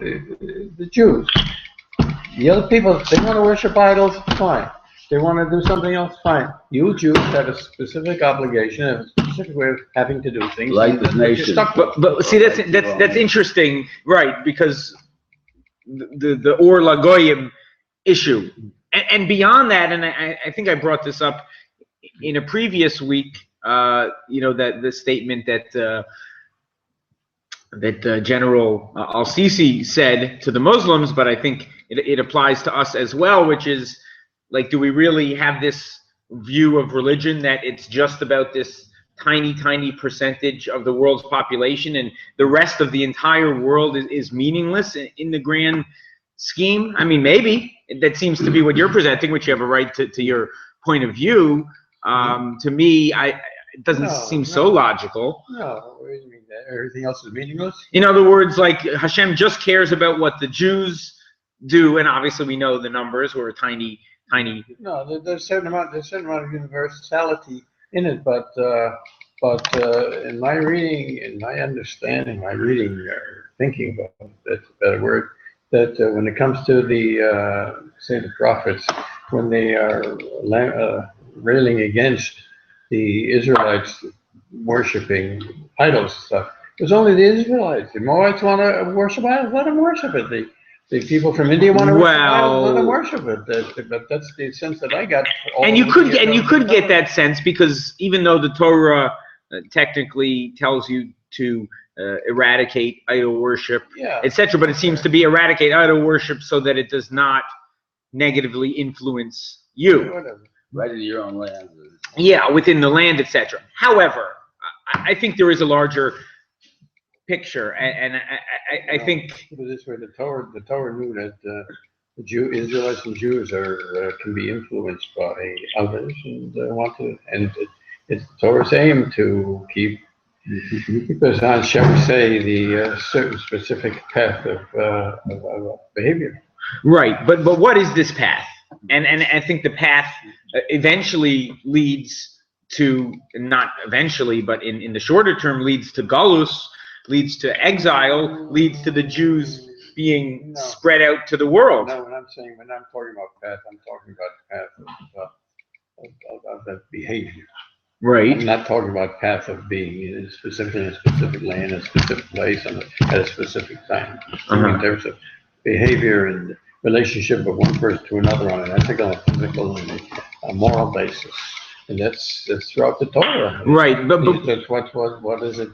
the Jews. The other people, if they want to worship idols, fine. If they want to do something else, fine. You Jews have a specific obligation, have a specific way of having to do things. Like the nation. But see, that's interesting, right? Because the Or Lagoyim issue, and beyond that, and I think I brought this up in a previous week. You know, that the statement that General al-Sisi said to the Muslims, but I think it applies to us as well, which is, like, do we really have this view of religion that it's just about this tiny percentage of the world's population and the rest of the entire world is meaningless in the grand scheme? I mean, maybe that seems to be what you're presenting, which you have a right to your point of view. To me, it doesn't seem so logical. No, what do you mean that everything else is meaningless? In other words, like, Hashem just cares about what the Jews do, and obviously we know the numbers were tiny. No, there's a certain amount of universality in it, but in my reading, in my understanding, my reading or thinking about that's a better word, that when it comes to the say the prophets, when they are railing against the Israelites worshiping idols and stuff, it was only the Israelites. The Moabites want to worship idols, let them worship it. The people from India want to worship idols, let them worship it. But that's the sense that I got. And you could get that sense, because even though the Torah technically tells you to eradicate idol worship, etc., but it seems to be eradicate idol worship so that it does not negatively influence you. Whatever. Right in your own land. Yeah, within the land, etc. However, I think there is a larger picture, and I think put it this way: the Torah knew that the Israelites and Jews can be influenced by others and want to, and it's the Torah's aim to keep us on, shall we say, the certain specific path of behavior. Right, but what is this path? And I think the path eventually leads to, not eventually, but in the shorter term, leads to Galus, leads to exile, leads to the Jews being spread out to the world. No, when I'm talking about path, I'm talking about path of behavior. Right. I'm not talking about path of being specifically in a specific land, a specific place, at a specific time. In terms of behavior and relationship of one person to another on an ethical, and physical, and a moral basis, and that's throughout the Torah. Right, but that's what is it?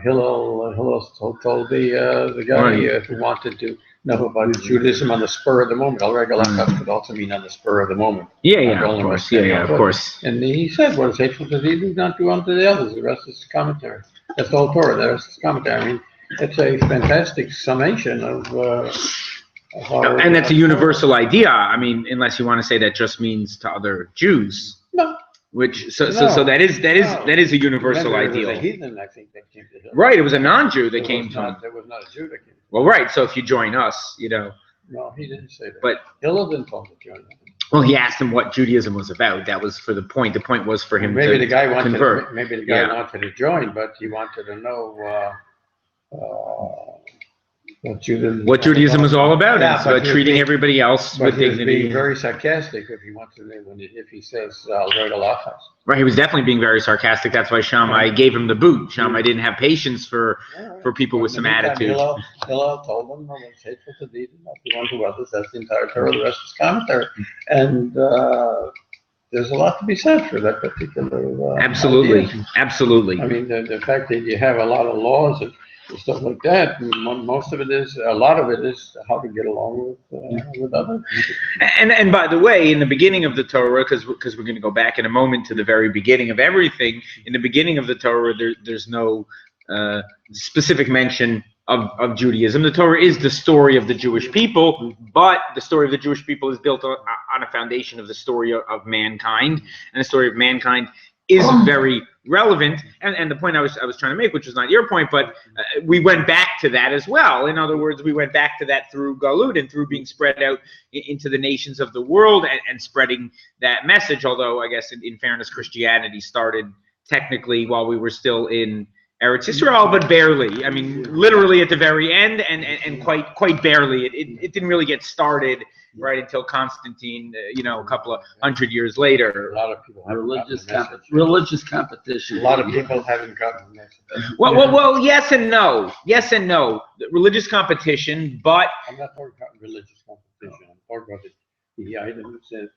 Hillel told the guy who wanted to know about Judaism on the spur of the moment. Al-Regalachas could also mean on the spur of the moment. Of course. And he said, "What is hateful to thee, do not do unto the others." The rest is commentary. That's the whole Torah. The rest is commentary. I mean, it's a fantastic summation of. And that's a universal idea. I mean, unless you want to say that just means to other Jews. No. So that is a universal idea. It was a heathen, I think, that came to him. Right, it was a non-Jew that came to him. There was not a Jew that came to him. Well, right. So if you join us, you know. No, he didn't say that. But Hillel didn't tell him to join him. Well, he asked him what Judaism was about. That was for the point. The point was for him to convert. Maybe the guy wanted to join, but he wanted to know what Judaism was all about. It's about treating everybody else with dignity. Being very sarcastic if he wants to, if he says Al-Regalachas. Right, he was definitely being very sarcastic. That's why Shammai gave him the boot. Shammai didn't have patience for people with some attitude. Hillel told him, "No, it's hateful to thee, not to one to others." That's the entire Torah. The rest is commentary, and there's a lot to be said for that particular. Absolutely. I mean, the fact that you have a lot of laws and stuff like that, a lot of it is how to get along with others. And by the way, in the beginning of the Torah, because we're going to go back in a moment to the very beginning of everything. In the beginning of the Torah, there's no specific mention of Judaism. The Torah is the story of the Jewish people, but the story of the Jewish people is built on a foundation of the story of mankind, and the story of mankind is very relevant, and the point I was trying to make, which was not your point, but we went back to that as well. In other words, we went back to that through Galut and through being spread out into the nations of the world and spreading that message. Although I guess in fairness, Christianity started technically while we were still in Eretz Yisrael, but barely. I mean, literally at the very end, and quite barely. It didn't really get started right until Constantine, a couple of 100 years later. A lot of people haven't Religious gotten the message. religious competition. A lot of people haven't gotten the message. Well, yes and no. Yes and no. Religious competition, but I'm not talking about religious competition. I'm talking about the item that says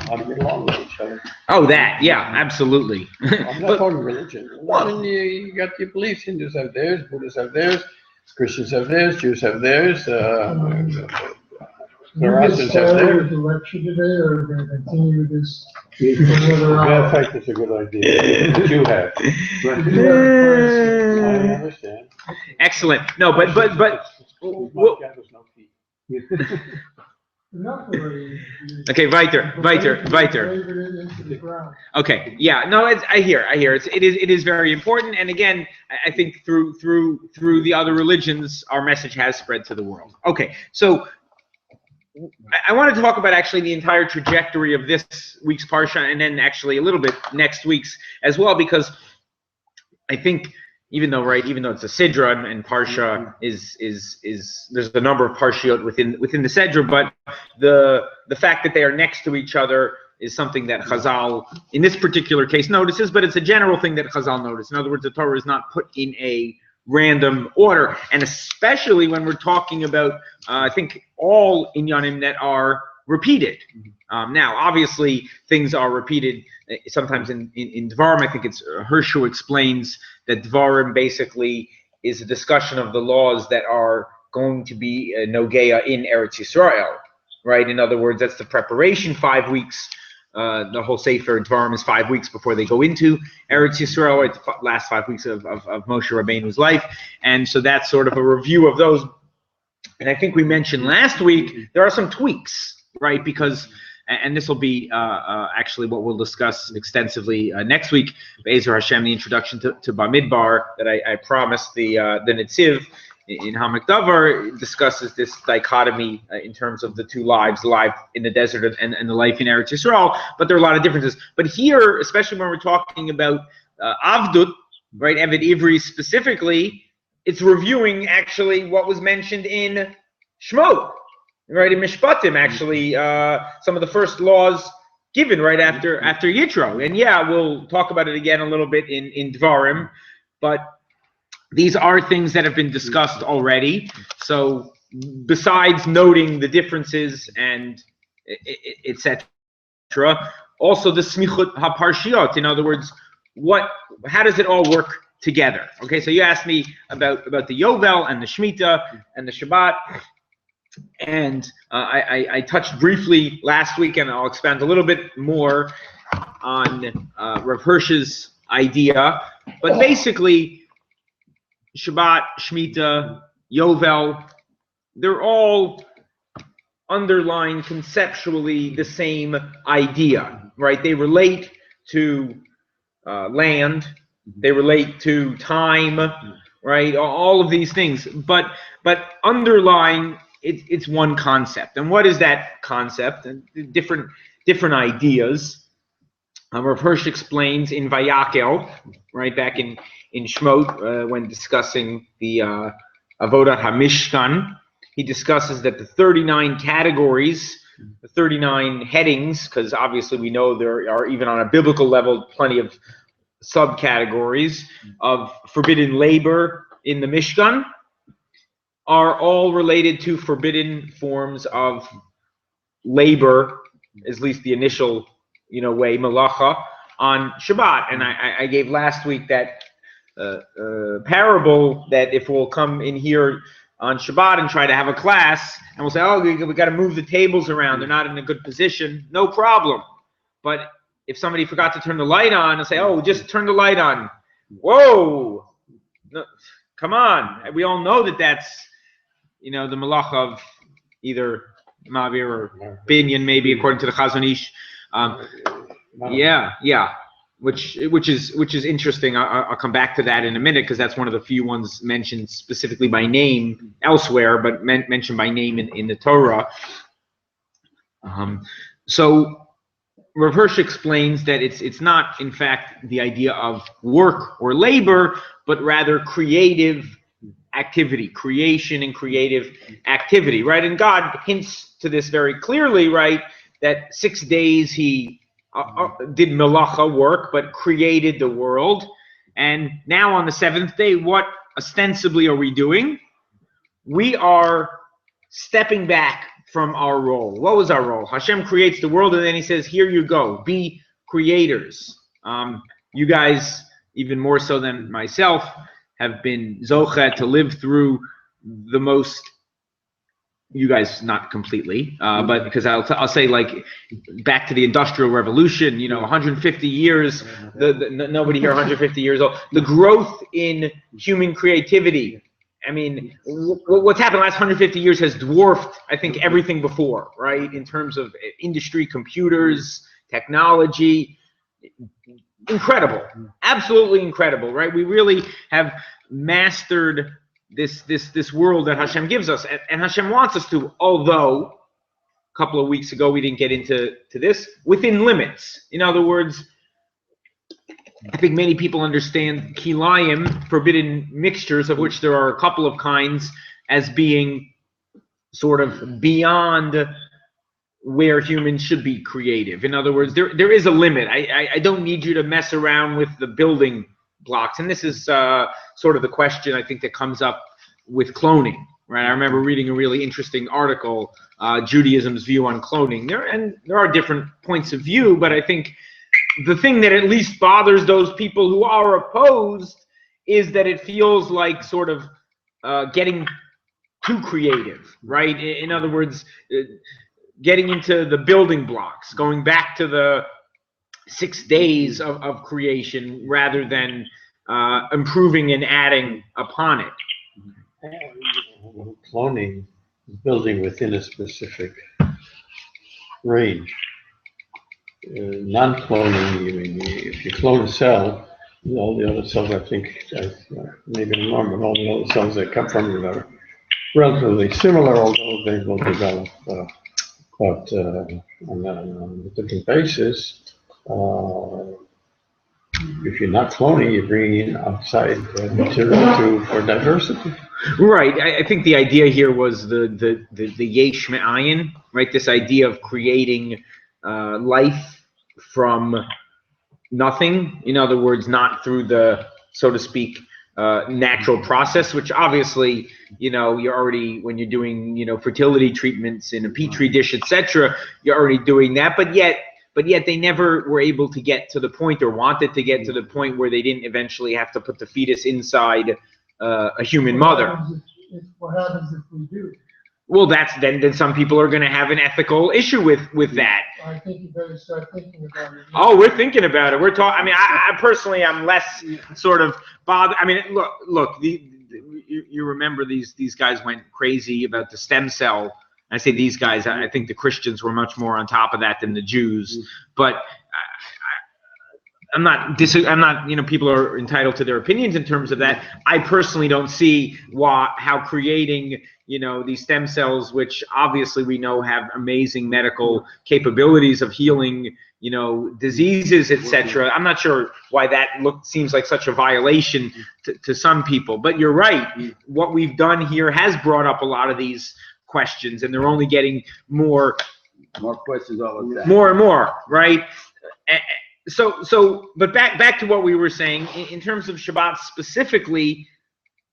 how to get along with each other. oh, that, yeah, absolutely. I'm not But- talking religion. Religion, you got your beliefs. Hindus have theirs, Buddhists have theirs, Christians have theirs, Jews have theirs, Zoroastrians have theirs. Election today, or are we going to continue this? Matter of fact, it's a good idea. What you have. I understand. Excellent. No, but well, okay, weiter. Okay, yeah, no, I hear. It is very important, and again, I think through the other religions, our message has spread to the world. Okay, so I want to talk about actually the entire trajectory of this week's parsha, and then actually a little bit next week's as well, because I think even though it's a sidra and parsha is there's a number of parshiot within the sidra, but the fact that they are next to each other is something that Chazal, in this particular case, notices, but it's a general thing that Chazal noticed. In other words, the Torah is not put in a random order, and especially when we're talking about, I think, all inyanim that are repeated. Now, obviously, things are repeated sometimes in Dvarim. I think it's Hirsch who explains that Dvarim basically is a discussion of the laws that are going to be Nogeya in Eretz Yisrael, right? In other words, that's the preparation, 5 weeks. The whole Sefer Dvarim is 5 weeks before they go into Eretz Yisrael, right? The last 5 weeks of Moshe Rabbeinu's life. And so that's sort of a review of those. And I think we mentioned last week, there are some tweaks, right? Because, and this will be actually what we'll discuss extensively next week, Be'ezer Hashem, the introduction to Bamidbar that I promised, the Netziv in Hamak Davar discusses this dichotomy in terms of the two lives, the life in the desert and the life in Eretz Yisrael, but there are a lot of differences. But here, especially when we're talking about Avdut, right, Eved Ivri specifically, it's reviewing actually what was mentioned in Shmot, right, in Mishpatim, actually, some of the first laws given right after Yitro. And yeah, we'll talk about it again a little bit in Dvarim, but these are things that have been discussed already. So besides noting the differences and etc., also the smichut haparshiot. In other words, how does it all work together? Okay, so you asked me about the Yovel and the Shemitah and the Shabbat, and I touched briefly last week, and I'll expand a little bit more on Rav Hirsch's idea. But basically, Shabbat, Shemitah, Yovel, they're all underlying conceptually the same idea, right? They relate to land, they relate to time, right? All of these things, but underlying it's one concept. And what is that concept? And different ideas. Rav Hirsch explains in Vayakel, right, back in Shmot, when discussing the Avodat HaMishkan, he discusses that the 39 categories, the 39 headings, because obviously we know there are, even on a biblical level, plenty of subcategories of forbidden labor in the Mishkan, are all related to forbidden forms of labor, at least the initial, way, malacha, on Shabbat. And I gave last week that parable that if we'll come in here on Shabbat and try to have a class, and we'll say, oh, we got to move the tables around, they're not in a good position, no problem. But if somebody forgot to turn the light on and say, oh, just turn the light on, whoa, no, come on. We all know that that's, the malach of either Mavir or Binyan, maybe, according to the Chazon Ish. Which is interesting. I'll come back to that in a minute, because that's one of the few ones mentioned specifically by name elsewhere, but mentioned by name in the Torah. So Rav Hirsch explains that it's not, in fact, the idea of work or labor, but rather creative activity, creation and creative activity, right? And God hints to this very clearly, right? That 6 days he did melacha work, but created the world. And now on the seventh day, what ostensibly are we doing? We are stepping back from our role. What was our role? Hashem creates the world, and then he says, here you go, be creators. You guys, even more so than myself, have been zocheh to live through the most, you guys not completely, but because I'll say, like, back to the Industrial Revolution, 150 years, nobody here 150 years old, the growth in human creativity. I mean, what's happened the last 150 years has dwarfed, I think, everything before, right? In terms of industry, computers, technology. Incredible, absolutely incredible, right? We really have mastered this world that Hashem gives us, and Hashem wants us to, although a couple of weeks ago we didn't get into this, within limits. In other words, I think many people understand kilayim, forbidden mixtures, of which there are a couple of kinds, as being sort of beyond where humans should be creative. In other words, there is a limit. I don't need you to mess around with the building blocks. And this is sort of the question, I think, that comes up with cloning, right? I remember reading a really interesting article, Judaism's view on cloning. There are different points of view, but I think the thing that at least bothers those people who are opposed is that it feels like sort of getting too creative, right? In other words, getting into the building blocks, going back to the 6 days of creation rather than improving and adding upon it. Cloning, building within a specific range. Non-cloning, if you clone a cell, all the other cells, I think, maybe I'm wrong, but all the other cells that come from it are relatively similar, although they will develop, but on a different basis. If you're not cloning, you're bringing in outside material for diversity. Right. I think the idea here was the yesh me'ayin, right? This idea of creating life from nothing. In other words, not through the, so to speak, natural process, which obviously, you're already, when you're doing, fertility treatments in a petri dish, etc., you're already doing that. But yet they never were able to get to the point, or wanted to get to the point, where they didn't eventually have to put the fetus inside a human mother. What happens if we do? Well, that's then some people are going to have an ethical issue with that. I think you better start thinking about it. Oh, we're thinking about it. We're talking. I mean, I personally, I'm less sort of bothered. I mean, look. You remember these guys went crazy about the stem cell. I say these guys. I think the Christians were much more on top of that than the Jews. But I'm not. People are entitled to their opinions in terms of that. I personally don't see how creating, these stem cells, which obviously we know have amazing medical capabilities of healing, diseases, etc. I'm not sure why that seems like such a violation to some people. But you're right. What we've done here has brought up a lot of these questions, and they're only getting more questions all the time. More and more, right? But back to what we were saying in terms of Shabbat specifically.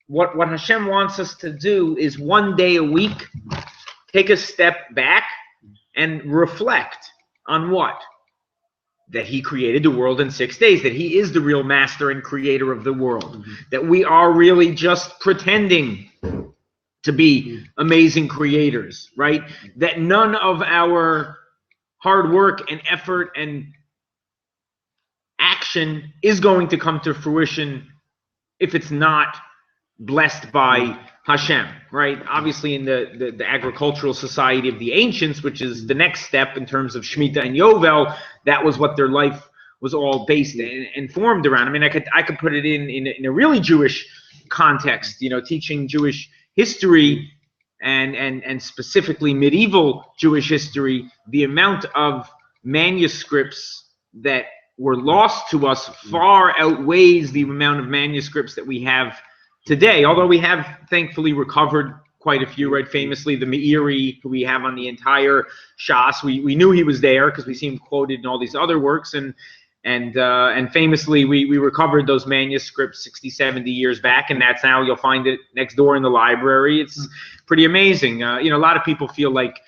What Hashem wants us to do is 1 day a week take a step back and reflect on what? That he created the world in 6 days, that he is the real master and creator of the world, that we are really just pretending to be amazing creators, right? That none of our hard work and effort and action is going to come to fruition if it's not blessed by Hashem, right? Obviously in the agricultural society of the ancients, which is the next step in terms of Shemitah and Yovel, that was what their life was all based and formed around. I mean, I could put it in a really Jewish context, teaching Jewish history and specifically medieval Jewish history, the amount of manuscripts that were lost to us far outweighs the amount of manuscripts that we have today, although we have thankfully recovered quite a few, right? Famously, the Meiri, who we have on the entire Shas, we knew he was there because we see him quoted in all these other works, and famously we recovered those manuscripts 60, 70 years back, and that's now you'll find it next door in the library. It's pretty amazing. You know, a lot of people feel like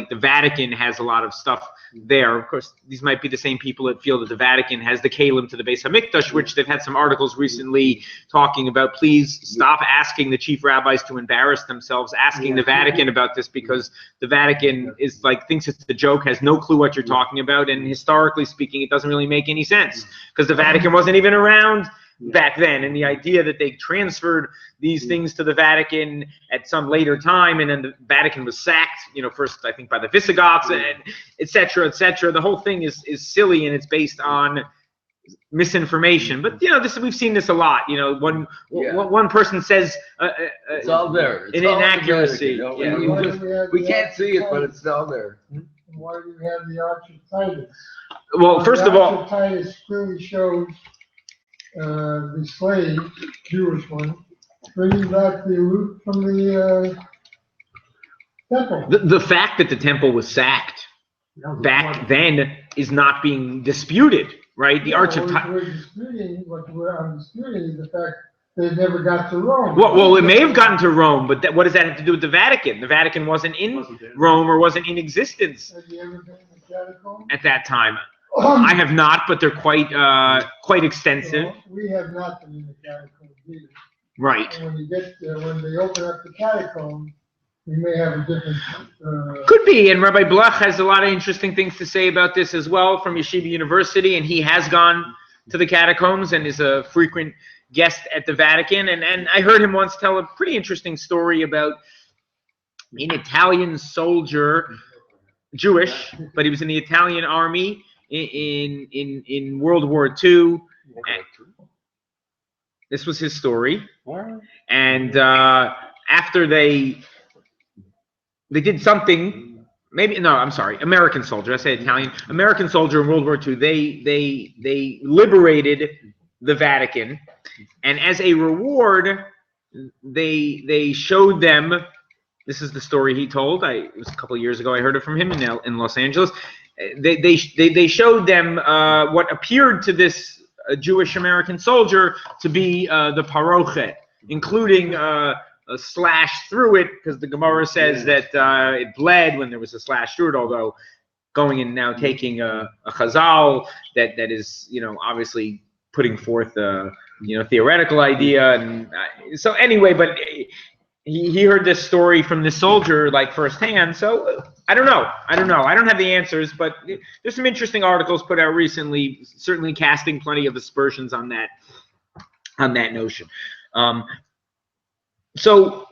the Vatican has a lot of stuff there. Of course, these might be the same people that feel that the Vatican has the Kalim to the Beis Hamikdash, which they've had some articles recently talking about. Please stop asking the chief rabbis to embarrass themselves, asking the Vatican about this, because the Vatican is like, thinks it's a joke, has no clue what you're talking about, and historically speaking, it doesn't really make any sense, because the Vatican wasn't even around back then, and the idea that they transferred these things to the Vatican at some later time, and then the Vatican was sacked, you know, first I think by the Visigoths, and etc., etc. The whole thing is silly, and it's based on misinformation. But you know, we've seen this a lot. You know, one person says it's all there. It's an all inaccuracy. You know? We can't see it, but it's all there. Why do you have the Arch of Titus? Well, first of all, the Arch of Titus clearly shows the slave, Jewish one, bringing back the loot from the temple. The fact that the temple was sacked back then is not being disputed, right? The Arch of Titus. I'm disputing is the fact they never got to Rome. Well, it may have gotten to Rome, but what does that have to do with the Vatican? The Vatican wasn't in Rome, or wasn't in existence Have you ever been in the catacombs? at that time. I have not, but they're quite extensive. Well, we have not been in the catacombs either. Right. And when you get there, when they open up the catacombs, we may have a different. Could be, and Rabbi Blach has a lot of interesting things to say about this as well from Yeshiva University, and he has gone to the catacombs and is a frequent guest at the Vatican. And I heard him once tell a pretty interesting story about an Italian soldier, Jewish, but he was in the Italian army in World War II. This was his story. And after they did something, American soldier. I say Italian. American soldier in World War II. They liberated the Vatican, and as a reward, they showed them. This is the story he told. It was a couple of years ago. I heard it from him in Los Angeles. They showed them what appeared to this Jewish American soldier to be the parochet, including a slash through it, because the Gemara says that it bled when there was a slash through it. Although going and now taking a chazal that is, you know, obviously putting forth a, you know, theoretical idea, and so anyway, but he heard this story from this soldier like firsthand. So I don't know. I don't have the answers, but there's some interesting articles put out recently, certainly casting plenty of aspersions on that notion. So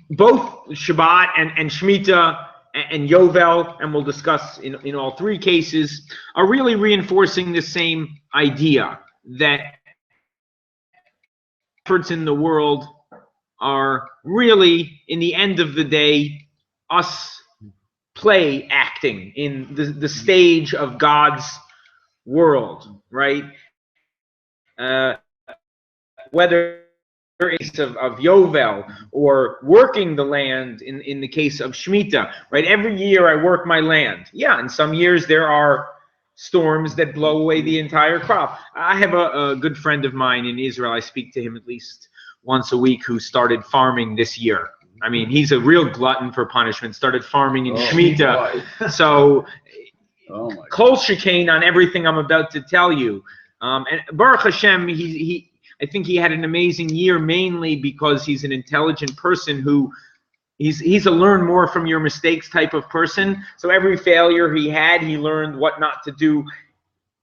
both Shabbat and Shemitah and Yovel, and we'll discuss in all three cases, are really reinforcing the same idea that efforts in the world are really, in the end of the day, us play acting in the stage of God's world, right? Whether it's of Yovel or working the land in the case of Shemitah, right? Every year I work my land. Yeah, and some years there are storms that blow away the entire crop. I have a good friend of mine in Israel. I speak to him at least once a week, who started farming this year. I mean, he's a real glutton for punishment. Started farming in Shemitah. So, kol shekain on everything I'm about to tell you. And Baruch Hashem, I think he had an amazing year, mainly because he's an intelligent person who he's a learn more from your mistakes type of person. So every failure he had, he learned what not to do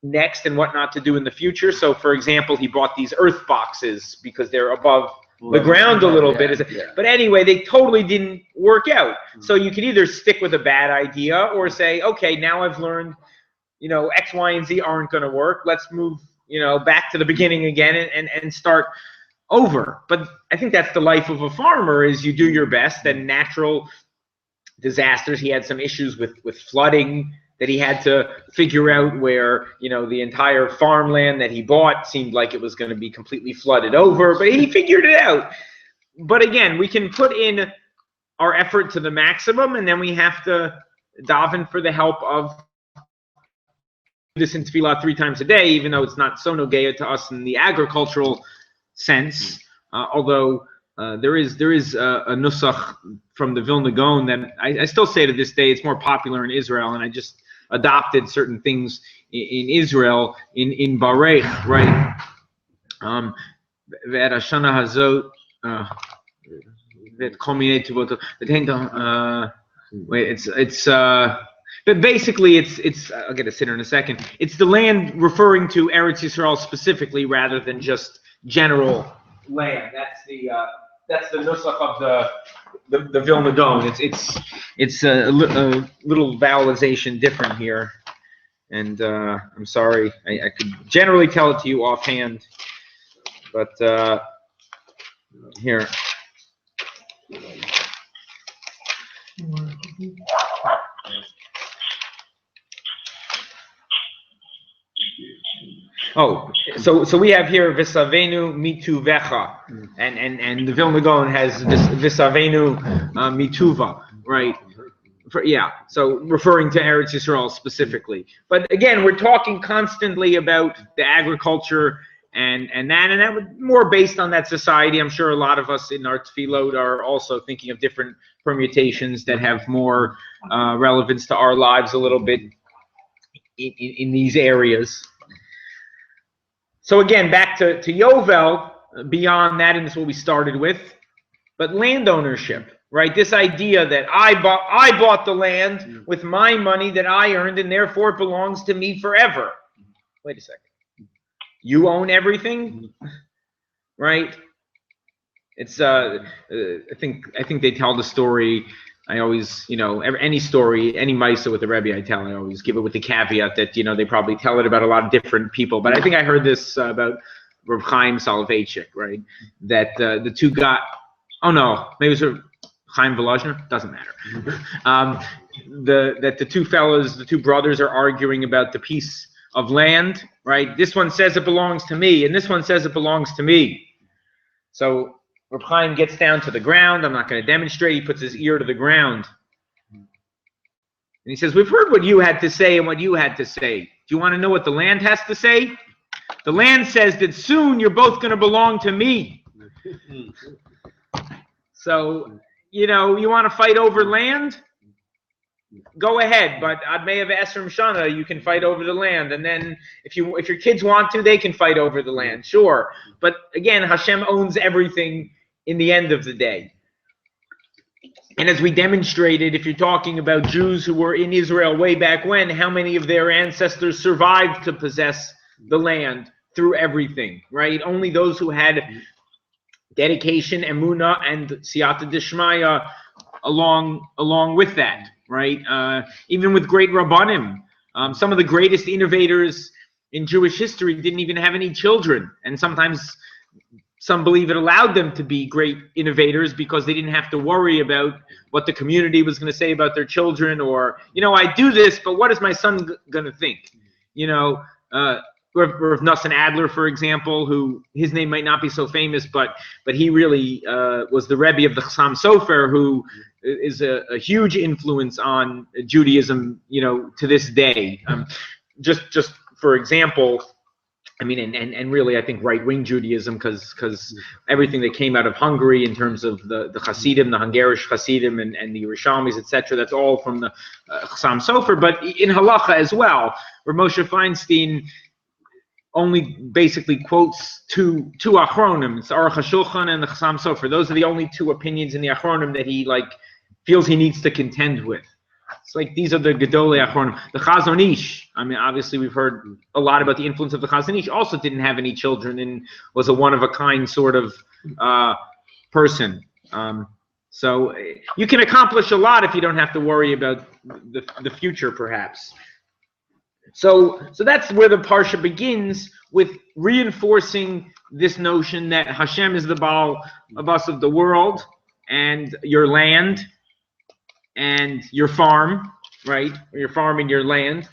next and what not to do in the future. So for example, he bought these earth boxes because they're above the ground a little bit. But anyway, they totally didn't work out. So you can either stick with a bad idea or say, okay, now I've learned, you know, X, Y, and Z aren't going to work. Let's move, you know, back to the beginning again and start over. But I think that's the life of a farmer, is you do your best, and natural disasters. He had some issues with flooding that he had to figure out where, the entire farmland that he bought seemed like it was going to be completely flooded over, but he figured it out. But again, we can put in our effort to the maximum, and then we have to daven for the help of this in tefillah 3 times a day, even though it's not so nogeya to us in the agricultural sense. Although there is a nusach from the Vilna Gaon that I still say to this day it's more popular in Israel, and I just adopted certain things in Israel in Barech, right? Ve'et hashana hazot ve'et kol minei tuvot. But basically it's I'll get a sitter in a second. It's the land referring to Eretz Yisrael specifically rather than just general land. That's the nusach of the Vilna Gaon. It's a little vowelization different here, and I'm sorry. I could generally tell it to you offhand, but here. Oh, so we have here V'savenu mituvecha, and the Vilna Gaon has V'savenu mituva, right? So referring to Eretz Yisrael specifically. But again, we're talking constantly about the agriculture and that was more based on that society. I'm sure a lot of us in our tefillot are also thinking of different permutations that have more relevance to our lives a little bit in these areas. So again, back to Yovel, beyond that, and this is what we started with, but land ownership, right? This idea that I bought the land with my money that I earned, and therefore it belongs to me forever. Wait a second. You own everything, right? It's I think they tell the story. I always, any story, any Maisa with the Rebbe I tell, I always give it with the caveat that, they probably tell it about a lot of different people. But I think I heard this about Reb Chaim Soloveitchik, right? That the two got, oh no, maybe it was Chaim Volozhner, doesn't matter. That the two fellows, the two brothers are arguing about the piece of land, right? This one says it belongs to me, and this one says it belongs to me. So Reb Chaim gets down to the ground. I'm not going to demonstrate. He puts his ear to the ground. And he says, we've heard what you had to say and what you had to say. Do you want to know what the land has to say? The land says that soon you're both going to belong to me. So, you want to fight over land? Go ahead, but Ad Me'av Esrim Shana, you can fight over the land, and then if your kids want to, they can fight over the land, sure. But again, Hashem owns everything in the end of the day. And as we demonstrated, if you're talking about Jews who were in Israel way back when, how many of their ancestors survived to possess the land through everything, right? Only those who had dedication, emunah, and siyata dishmaya along with that. Right? Even with great Rabbanim, some of the greatest innovators in Jewish history didn't even have any children. And sometimes some believe it allowed them to be great innovators because they didn't have to worry about what the community was going to say about their children, or, I do this, but what is my son going to think? Rav Nosson Adler, for example, who his name might not be so famous, but he really was the Rebbe of the Chassam Sofer, who is a huge influence on Judaism, to this day. Just for example, I mean, and really, I think right-wing Judaism, because everything that came out of Hungary in terms of the Hasidim, the Hungarish Hasidim, and the Yerushalmis, etc., that's all from the Chassam Sofer. But in Halacha as well, where Moshe Feinstein only basically quotes two Achronim. It's Aruch HaShulchan and the Chassam Sofer. Those are the only two opinions in the Achronim that he feels he needs to contend with. It's like these are the Gedolei Achronim. The Chazon Ish, I mean, obviously we've heard a lot about the influence of the Chazon Ish, also didn't have any children and was a one-of-a-kind sort of person. So you can accomplish a lot if you don't have to worry about the future, perhaps. So that's where the Parsha begins, with reinforcing this notion that Hashem is the Baal Abbas of the world, and your land, and your farm, right? Or you're farming your land.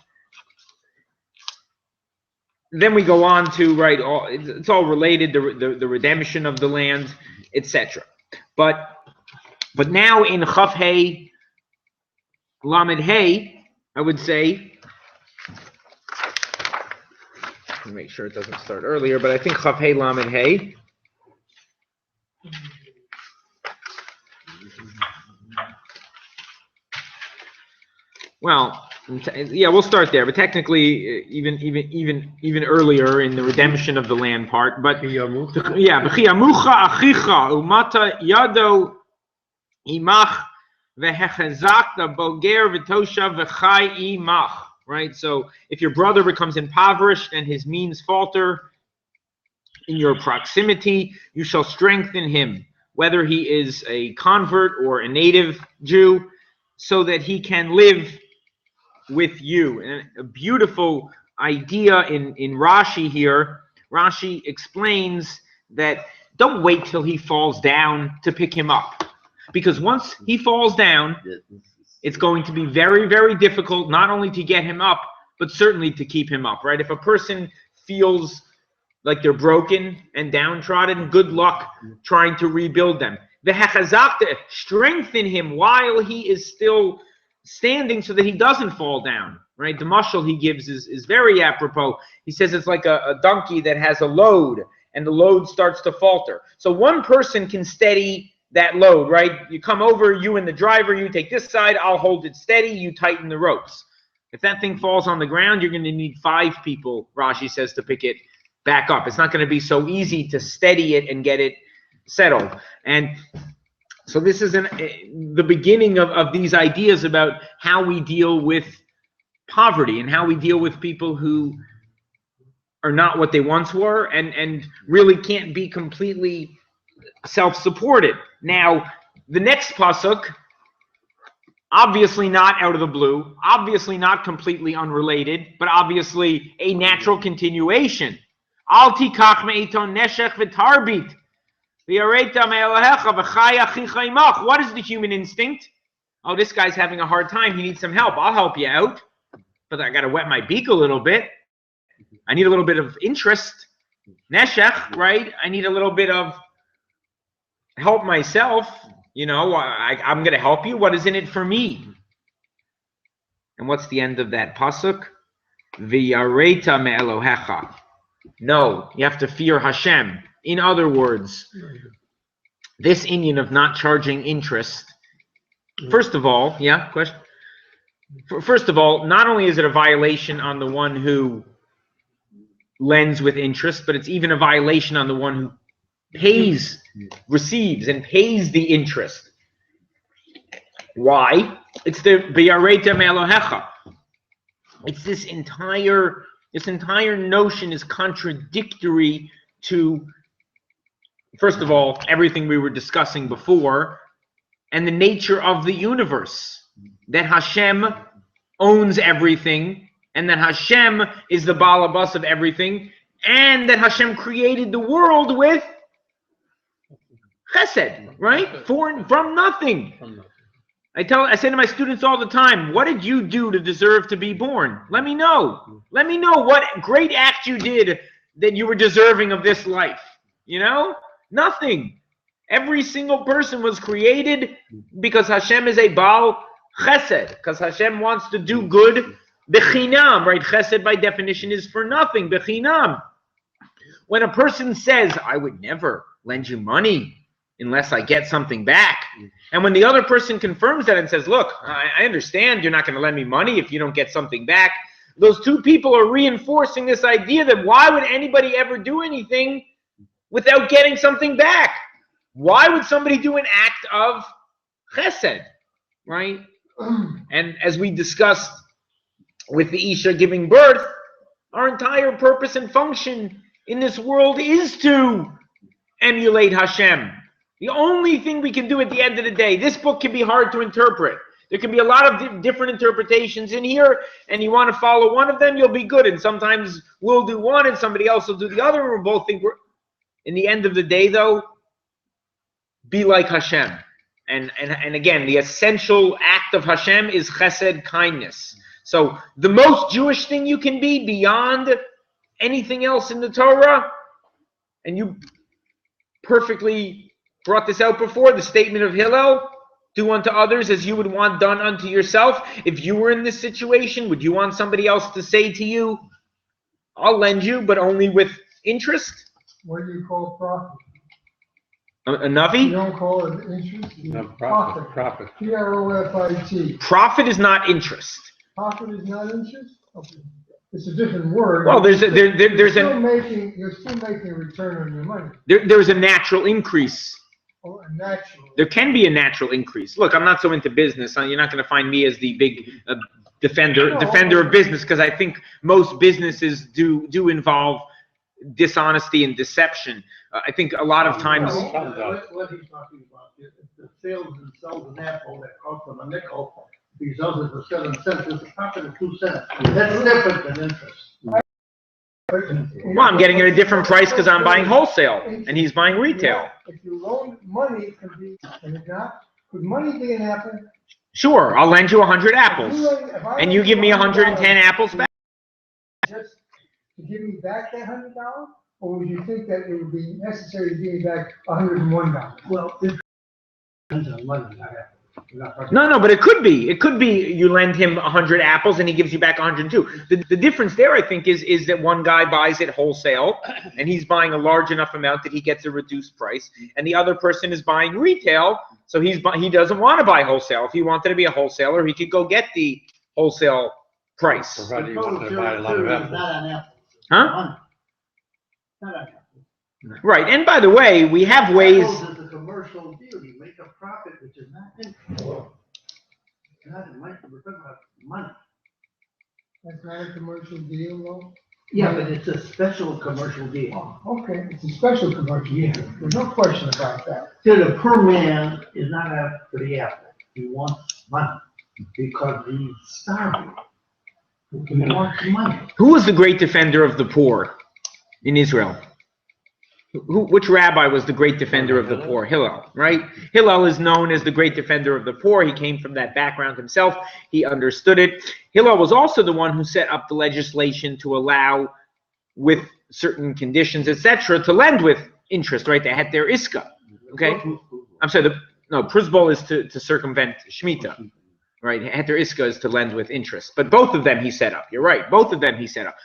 Then we go on to, right, it's all related, the redemption of the land, etc. But now in Chaf Hey Lamed Hey, I would say, let me make sure it doesn't start earlier, but I think Chaf Hey Lamed Hey. Well, yeah, we'll start there. But technically, even earlier in the redemption of the land part. But yeah, v'chiyamucha achicha umata yado imach vehechazakta boger v'tosha v'chai imach. Right. So if your brother becomes impoverished and his means falter in your proximity, you shall strengthen him, whether he is a convert or a native Jew, so that he can live with you. And a beautiful idea in Rashi here. Rashi explains that don't wait till he falls down to pick him up, because once he falls down, it's going to be very, very difficult not only to get him up, but certainly to keep him up, right? If a person feels like they're broken and downtrodden, good luck trying to rebuild them. The hechazakta, strengthen him while he is still standing so that he doesn't fall down, right? The mashal he gives is very apropos. He says it's like a donkey that has a load and the load starts to falter. So one person can steady that load, right? You come over, you and the driver, you take this side, I'll hold it steady, you tighten the ropes. If that thing falls on the ground, you're going to need 5 people, Rashi says, to pick it back up. It's not going to be so easy to steady it and get it settled. And so this is the beginning of these ideas about how we deal with poverty and how we deal with people who are not what they once were and really can't be completely self-supported. Now, the next pasuk, obviously not out of the blue, obviously not completely unrelated, but obviously a natural continuation. Al tikach me'iton neshech v'tarbit. What is the human instinct? Oh, this guy's having a hard time. He needs some help. I'll help you out. But I got to wet my beak a little bit. I need a little bit of interest. Neshech, right? I need a little bit of help myself. You know, I'm going to help you. What is in it for me? And what's the end of that pasuk? V'yareta me'elohecha. No, you have to fear Hashem. In other words, this Indian of not charging interest, first of all, yeah, question? First of all, not only is it a violation on the one who lends with interest, but it's even a violation on the one who pays, receives, and pays the interest. Why? It's the B'yareta me'elohecha. It's this entire notion is contradictory to, first of all, everything we were discussing before, and the nature of the universe. That Hashem owns everything, and that Hashem is the balabas of everything, and that Hashem created the world with chesed, right? From nothing. I say to my students all the time, what did you do to deserve to be born? Let me know. Let me know what great act you did that you were deserving of this life. You know? Nothing. Every single person was created because Hashem is a Baal Chesed, because Hashem wants to do good bechinam, right? Chesed by definition is for nothing, bechinam. When a person says, I would never lend you money unless I get something back, and when the other person confirms that and says, look, I understand you're not going to lend me money if you don't get something back, those two people are reinforcing this idea that why would anybody ever do anything without getting something back? Why would somebody do an act of chesed, right? And as we discussed with the Isha giving birth, our entire purpose and function in this world is to emulate Hashem. The only thing we can do at the end of the day, this book can be hard to interpret. There can be a lot of different interpretations in here, and you want to follow one of them, you'll be good. And sometimes we'll do one and somebody else will do the other, and we'll both think we're... In the end of the day, though, be like Hashem. And again, the essential act of Hashem is chesed, kindness. So the most Jewish thing you can be beyond anything else in the Torah, and you perfectly brought this out before, the statement of Hillel, do unto others as you would want done unto yourself. If you were in this situation, would you want somebody else to say to you, I'll lend you, but only with interest? What do you call profit? A navi? You don't call it interest. No, profit. Profit. P-R-O-F-I-T. Profit is not interest. Profit is not interest? Okay. It's a different word. Well, you're still making a return on your money. There's a natural increase. Oh, a natural. There can be a natural increase. Look, I'm not so into business. You're not going to find me as the big defender of business, because I think most businesses do involve dishonesty and deception. I think a lot of times. What he's talking about is the sales and sells an apple that costs them a nickel. If he sells it for 7 cents, it's a profit of 2 cents. That's different than interest. Well, I'm getting it at a different price because I'm buying wholesale and he's buying retail. If you loan money, can it not? Could money be an apple? Sure, I'll lend you 100 apples, and you give me 110 apples back. Just to give me back that $100, or would you think that it would be necessary to give me back $101? Well, it depends on money, not apples. No, but it could be. It could be you lend him 100 apples and he gives you back 102. The difference there, I think, is that one guy buys it wholesale and he's buying a large enough amount that he gets a reduced price, and the other person is buying retail, so he doesn't want to buy wholesale. If he wanted to be a wholesaler, he could go get the wholesale price. Provided you wanted to buy a lot of apples. Not on apples. Huh? Money. Not on apples. Right, and by the way, we have ways. Apples is a commercial deal. You make a profit, which is not interest. Not in money. We're talking about money. That's not a commercial deal, though? Yeah, but it's a special commercial deal. Oh, okay, it's a special commercial deal. There's no question about that. So the poor man is not after the apple. He wants money because he's starving. He wants money. Who was the great defender of the poor in Israel? Which rabbi was the great defender of the poor? Hillel, right? Hillel is known as the great defender of the poor. He came from that background himself. He understood it. Hillel was also the one who set up the legislation to allow, with certain conditions, etc., to lend with interest, right? They had their iska, okay? I'm sorry, Pruzbol is to circumvent Shemitah, right? Heter iska is to lend with interest. But both of them he set up. You're right. Both of them he set up.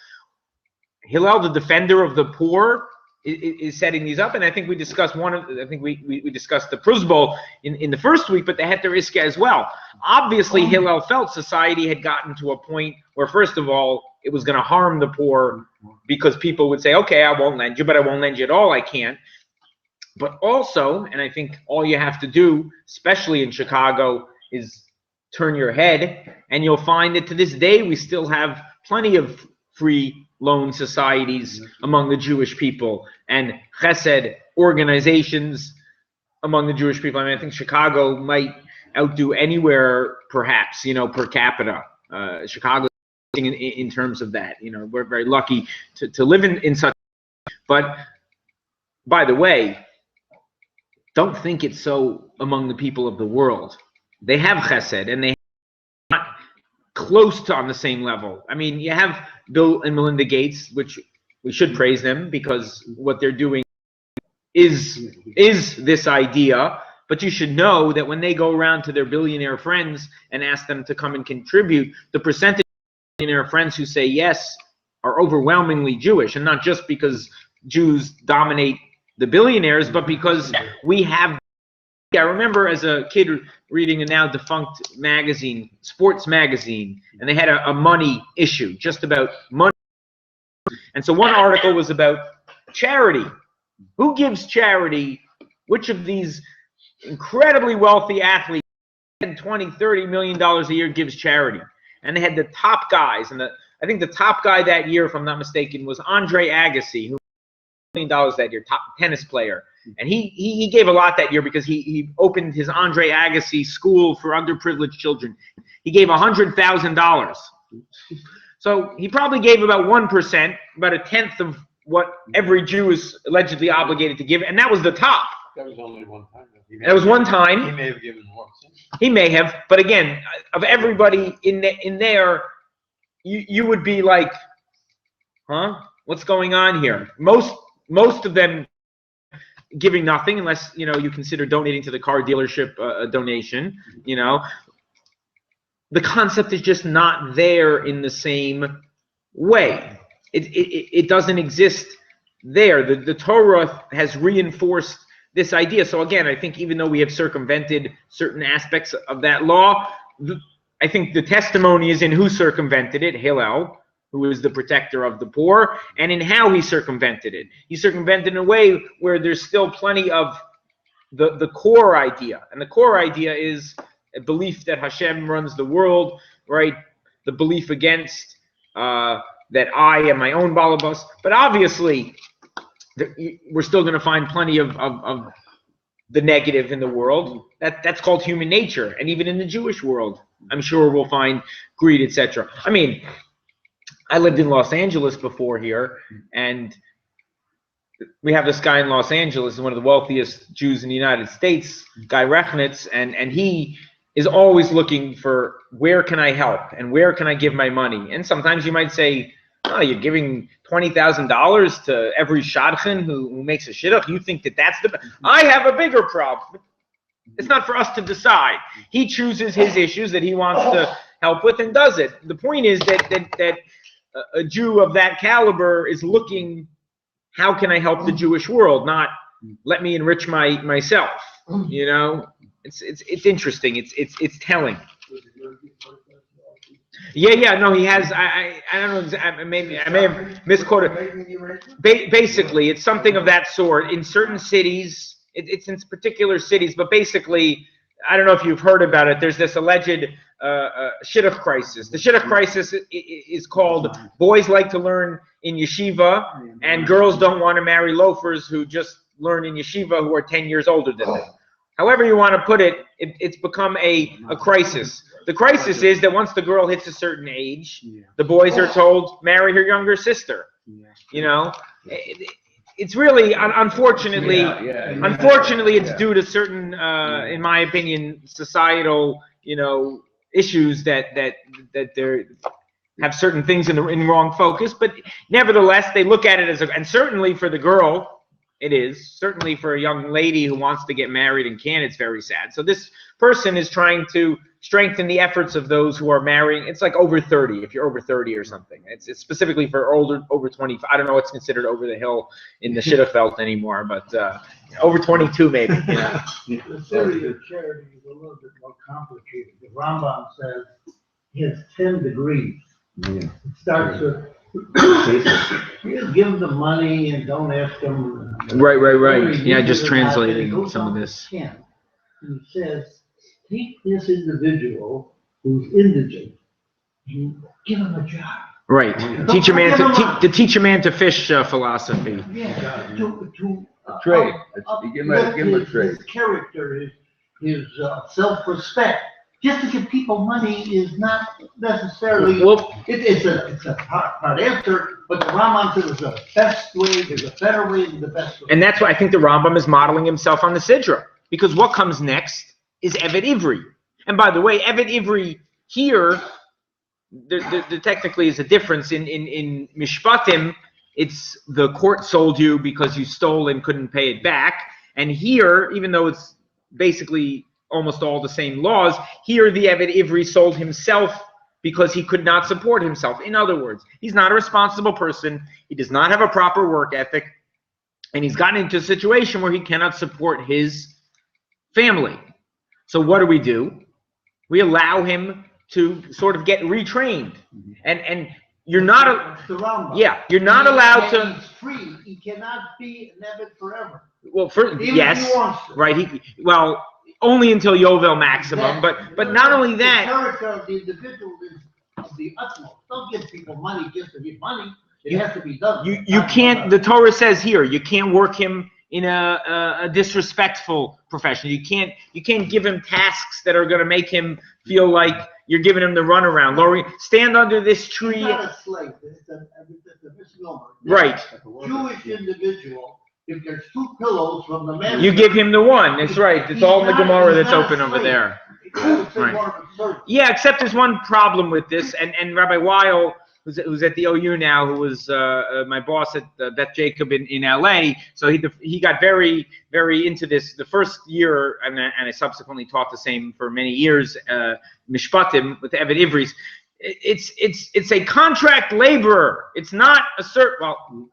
Hillel, the defender of the poor, is setting these up, and I think we discussed we discussed the Pruzbol in the first week, but the Heter Iska as well. Obviously, Hillel felt society had gotten to a point where, first of all, it was going to harm the poor because people would say, okay, I won't lend you, but I won't lend you at all, I can't. But also, and I think all you have to do, especially in Chicago, is turn your head, and you'll find that to this day we still have plenty of free loan societies among the Jewish people and chesed organizations among the Jewish people. I mean, I think Chicago might outdo anywhere, perhaps, per capita. Chicago, in terms of that, we're very lucky to live in such. But by the way, don't think it's so among the people of the world. They have chesed, and they not close to on the same level. I mean, you have Bill and Melinda Gates, which we should praise them because what they're doing is this idea. But you should know that when they go around to their billionaire friends and ask them to come and contribute, the percentage of billionaire friends who say yes are overwhelmingly Jewish, and not just because Jews dominate the billionaires, but because we have. I remember as a kid reading a now defunct magazine, sports magazine, and they had a money issue, just about money. And so one article was about charity. Who gives charity? Which of these incredibly wealthy athletes, $20, $30 million a year, gives charity? And they had the top guys, and I think the top guy that year, if I'm not mistaken, was Andre Agassi, who $1 million that year, top tennis player. And he gave a lot that year because he opened his Andre Agassi school for underprivileged children. He gave $100,000. So he probably gave about 1%, about a tenth of what every Jew is allegedly obligated to give, and that was the top. That was only one time. That was one time. He may have given more. He may have, but again, of everybody in there, you would be like, huh? What's going on here? Most of them giving nothing, unless you consider donating to the car dealership a donation. The concept is just not there in the same way. It doesn't exist there. The Torah has reinforced this idea. So again, I think even though we have circumvented certain aspects of that law, I think the testimony is in who circumvented it, Hillel, who is the protector of the poor, and in how he circumvented it. He circumvented in a way where there's still plenty of the core idea. And the core idea is a belief that Hashem runs the world, right? The belief against that I am my own balabas. But obviously, we're still going to find plenty of the negative in the world. That's called human nature. And even in the Jewish world, I'm sure we'll find greed, etc. I mean, I lived in Los Angeles before here, and we have this guy in Los Angeles, one of the wealthiest Jews in the United States, Guy Rechnitz, and he is always looking for where can I help and where can I give my money. And sometimes you might say, oh, you're giving $20,000 to every shadchan who makes a shidduch. You think that's the... I have a bigger problem. It's not for us to decide. He chooses his issues that he wants to help with and does it. The point is that a Jew of that caliber is looking, how can I help the Jewish world? Not let me enrich myself. It's interesting. It's telling. Yeah. No, he has. I don't know. I may have misquoted. Basically, it's something of that sort. In certain cities, it's in particular cities, but basically, I don't know if you've heard about it. There's this alleged shidduch crisis. The shidduch crisis is called boys like to learn in yeshiva, and girls don't want to marry loafers who just learn in yeshiva who are 10 years older than them. However you want to put it, it's become a crisis. The crisis is that once the girl hits a certain age, the boys are told, marry her younger sister. It's really, unfortunately, it's due to certain, in my opinion, societal, issues that there have certain things in wrong focus. But nevertheless, they look at it as and certainly for the girl, it is. Certainly for a young lady who wants to get married and can't, it's very sad. So this person is trying to strengthen the efforts of those who are marrying. It's like over 30, if you're over 30 or something. It's specifically for over 20. I don't know what's considered over the hill in the shidduch belt anymore, but over 22 maybe. The theory of charity is a little bit more complicated. The Rambam says he has 10 degrees. It starts with you give them the money and don't ask them. Right. Yeah, just translating some of this. 10. And he says, take this individual who's indigent and give him a job. Right. Teach a man to fish philosophy. Yeah. To trade. Give him a trade. His character, his self-respect. Just to give people money is not necessarily. It's a hard answer, but the Rambam says there's a best way, there's a better way, and the best way. And that's why I think the Rambam is modeling himself on the Sidra, because what comes next is Evet Ivri. And by the way, Evet Ivri here, there technically is a difference. In Mishpatim, it's the court sold you because you stole and couldn't pay it back. And here, even though it's basically almost all the same laws, here the Evet Ivri sold himself because he could not support himself. In other words, he's not a responsible person, he does not have a proper work ethic, and he's gotten into a situation where he cannot support his family. So what do? We allow him to sort of get retrained. And you're not you're not allowed to. He's free. He cannot be an Evet forever. Well, Even if he wants to. right. Only until Yovel maximum, but not only that. The character of the individual is of the utmost. Don't give people money just to give money. It has to be done. You can't. The Torah says here you can't work him in a disrespectful profession. You can't give him tasks that are going to make him feel like you're giving him the runaround. Lori, stand under this tree. He's not a slave. It's a misnomer. Right. Jewish individual if there's 2 pillows from the master. You give him the one. That's right. It's all in the Gemara that's open over there. Right. Yeah, except there's one problem with this, and Rabbi Weil, who's at the OU now, who was my boss at Beth Jacob in LA, so he got very, very into this the first year, and I subsequently taught the same for many years, Mishpatim with Eved Ivris. It's a contract laborer. It's not a well,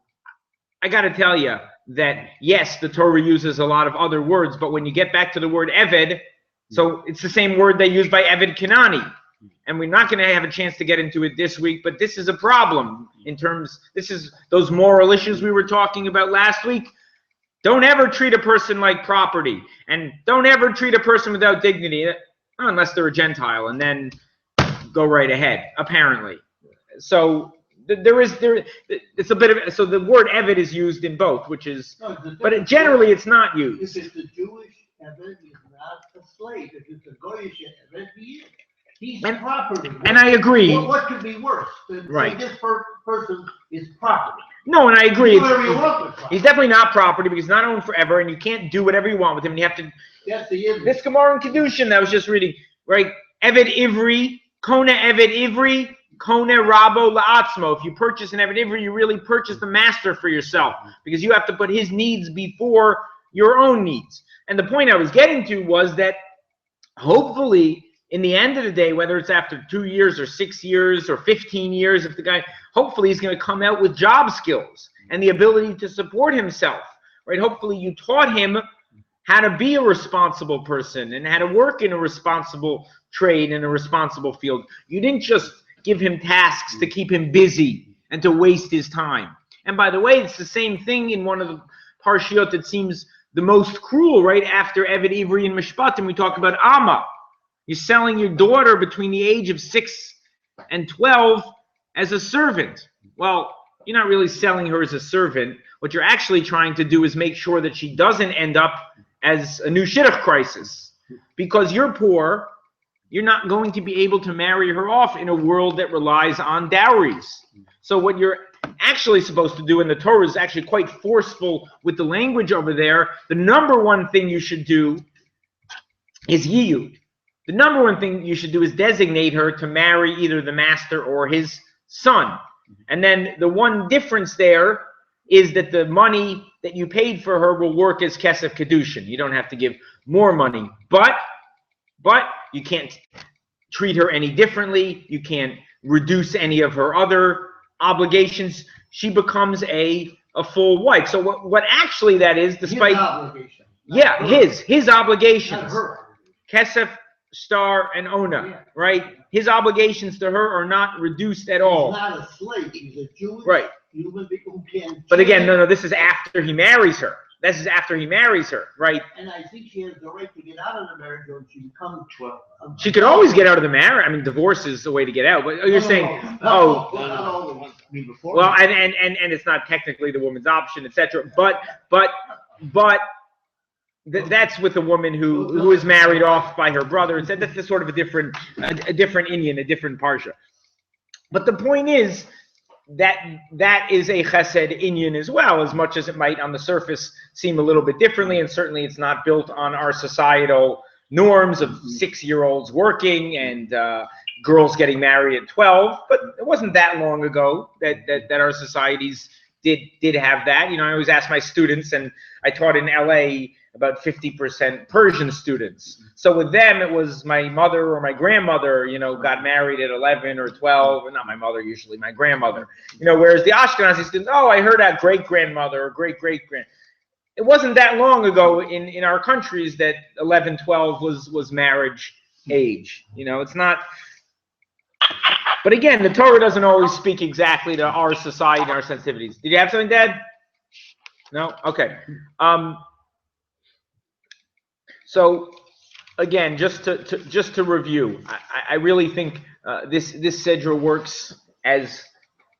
I got to tell you that yes, the Torah uses a lot of other words, but when you get back to the word Eved, so it's the same word they use by Eved Kanani. And we're not going to have a chance to get into it this week, but this is a problem in terms, this is those moral issues we were talking about last week. Don't ever treat a person like property, and don't ever treat a person without dignity, unless they're a Gentile, and then go right ahead, apparently. So it's a bit of, so the word Eved is used in both, which is, but generally it's not used. If it's a Jewish Eved, he's not a slave. If it's a Goyish Eved, he is. He's property. And I agree. What could be worse than say this person is property? No, and I agree. Do whatever you want with property. He's definitely not property because he's not owned forever, and you can't do whatever you want with him. And you have to. That's the image. This Gemara in Kedushin that I was just reading, right? Eved Ivri, Kona Eved Ivri, Kona Rabo La'atzmo. If you purchase an Eved Ivri, you really purchase the master for yourself because you have to put his needs before your own needs. And the point I was getting to was that hopefully, in the end of the day, whether it's after 2 years or 6 years or 15 years, if the guy, hopefully he's going to come out with job skills and the ability to support himself, right? Hopefully you taught him how to be a responsible person and how to work in a responsible trade in a responsible field. You didn't just give him tasks to keep him busy and to waste his time. And by the way, it's the same thing in one of the parshiot that seems the most cruel, right after Eved Ivri and Mishpatim, we talk about Amma. You're selling your daughter between the age of 6 and 12 as a servant. Well, you're not really selling her as a servant. What you're actually trying to do is make sure that she doesn't end up as a new shidduch crisis. Because you're poor, you're not going to be able to marry her off in a world that relies on dowries. So what you're actually supposed to do, and the Torah is actually quite forceful with the language over there, the number one thing you should do is yiyud. The number one thing you should do is designate her to marry either the master or his son. And then the one difference there is that the money that you paid for her will work as kesef kedushin. You don't have to give more money. But you can't treat her any differently. You can't reduce any of her other obligations. She becomes a full wife. So what actually that is, despite... His obligation. Yeah, his obligations. Not her. Kesef, Star, and Ona, right? His obligations to her are not reduced at all. He's not a slave. He's a Jewish human being who can. But again, no, this is after he marries her. This is after he marries her, right? And I think she has the right to get out of the marriage when she becomes 12. She could always get out of the marriage. I mean, divorce is the way to get out. But you're saying, not all the ones. I mean, before. Well, and it's not technically the woman's option, etc. But that's with a woman who is married off by her brother. That's sort of a different Indian, a different parsha. But the point is that is a chesed Indian as well, as much as it might on the surface seem a little bit differently, and certainly it's not built on our societal norms of 6-year-olds working and girls getting married at 12. But it wasn't that long ago that our societies did have that. You know, I always ask my students, and I taught in LA about 50% Persian students. So with them, it was my mother or my grandmother, you know, got married at 11 or 12, and not my mother, usually my grandmother. You know, whereas the Ashkenazi students, oh, I heard that great-grandmother or great-great-grand. It wasn't that long ago in our countries that 11, 12 was marriage age. You know, it's not. But again, the Torah doesn't always speak exactly to our society and our sensitivities. Did you have something, Dad? No? Okay. So again, just to review, I really think this Sedra works as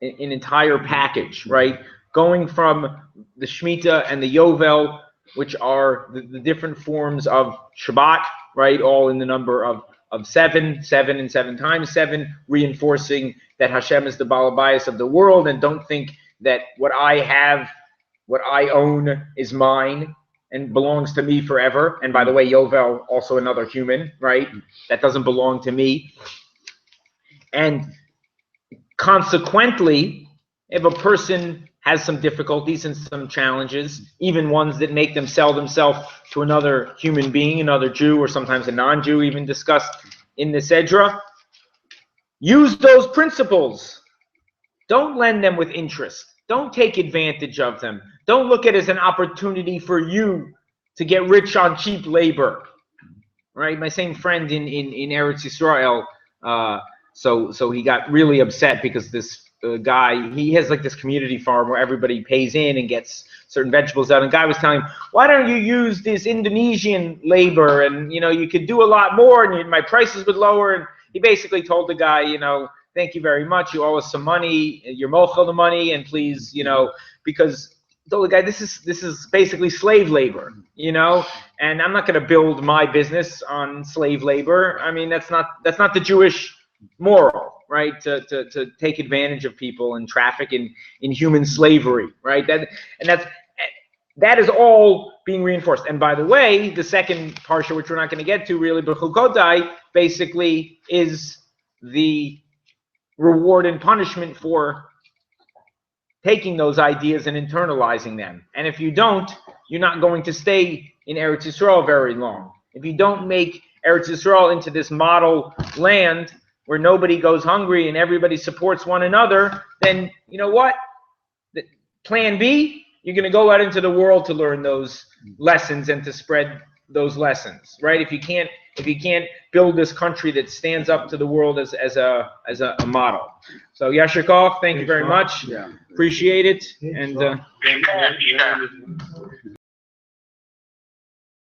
an entire package, right? Going from the Shemitah and the Yovel, which are the different forms of Shabbat, right? All in the number of 7 and 7 times 7, reinforcing that Hashem is the Baal Bayis of the world, and don't think that what I have what I own is mine and belongs to me forever. And by the way, Yovel, also another human, right? That doesn't belong to me. And consequently, if a person has some difficulties and some challenges, even ones that make them sell themselves to another human being, another Jew, or sometimes a non-Jew, even discussed in the Sedra, use those principles. Don't lend them with interest. Don't take advantage of them. Don't look at it as an opportunity for you to get rich on cheap labor. Right? My same friend in Eretz Yisrael, so he got really upset because this guy, he has like this community farm where everybody pays in and gets certain vegetables out. And the guy was telling him, why don't you use this Indonesian labor, and you could do a lot more, and my prices would lower. And he basically told the guy, thank you very much, you owe us some money, you're mochel the money, and please, because told the guy, this is basically slave labor, and I'm not going to build my business on slave labor. I mean, that's not the Jewish moral, right? To take advantage of people and traffic in human slavery, right? That is all being reinforced. And by the way, the second parsha, which we're not going to get to really, Bechukotai, basically is the reward and punishment for taking those ideas and internalizing them. And if you don't, you're not going to stay in Eretz Yisrael very long. If you don't make Eretz Yisrael into this model land where nobody goes hungry and everybody supports one another, then you know what? Plan B, you're going to go out into the world to learn those lessons and to spread those lessons, right? If you can't build this country that stands up to the world as a model. So Yashikov, thank you very much. Yeah. Appreciate it. And